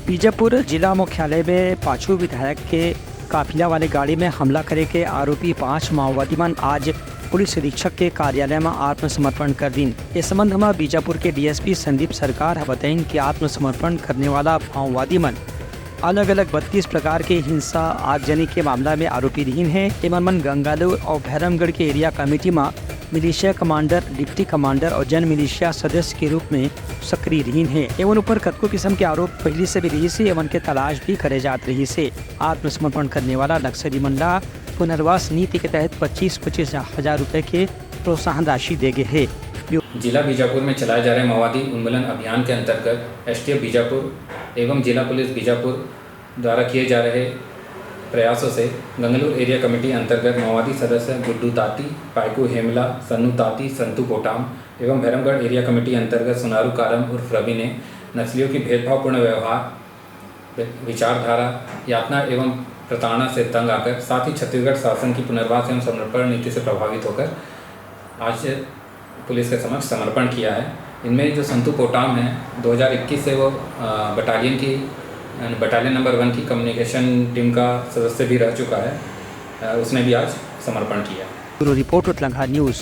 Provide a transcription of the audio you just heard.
बीजापुर जिला मुख्यालय में पांचों विधायक के काफिला वाले गाड़ी में हमला करे के आरोपी 5 माओवादी मन आज पुलिस अधीक्षक के कार्यालय में आत्मसमर्पण कर दिन। इस संबंध में बीजापुर के डीएसपी संदीप सरकार बताइन कि आत्मसमर्पण करने वाला माओवादी मन अलग अलग 32 प्रकार के हिंसा आगजनी के मामला में आरोपी रहीन है। एमन मन गंगालूर और भैरमगढ़ के एरिया कमेटी में मिलिशिया कमांडर, डिप्टी कमांडर और जन मिलिशिया सदस्य के रूप में सक्रिय रहीन है। एवं ऊपर कतको किस्म के आरोप पहले से भी रही से एवं के तलाश भी करे जात रही से। आत्मसमर्पण करने वाला नक्सली मंडला पुनर्वास नीति के तहत 25-25 हजार रुपए के प्रोत्साहन राशि दे गए है। जिला बीजापुर में चलाए जा रहे माओवादी उन्मूलन अभियान के अंतर्गत एसटीएफ बीजापुर एवं जिला पुलिस बीजापुर द्वारा किए जा रहे प्रयासों से गंगलूर एरिया कमेटी अंतर्गत माओवादी सदस्य गुड्डू ताती, पाइकू हेमला, सन्नू ताती, संतू पोटाम एवं भैरमगढ़ एरिया कमेटी अंतर्गत सुनारू कारम उर्फ रवि ने नस्लियों की भेदभावपूर्ण व्यवहार, विचारधारा, यातना एवं प्रताड़ना से तंग आकर साथ ही छत्तीसगढ़ शासन की पुनर्वास एवं समर्पण नीति से प्रभावित होकर आज पुलिस के समक्ष समर्पण किया है। इनमें जो संतू पोटाम है 2021 से वो बटालियन नंबर 1 की कम्युनिकेशन टीम का सदस्य भी रह चुका है। उसने भी आज समर्पण किया। Bureau report Uttarakhand news.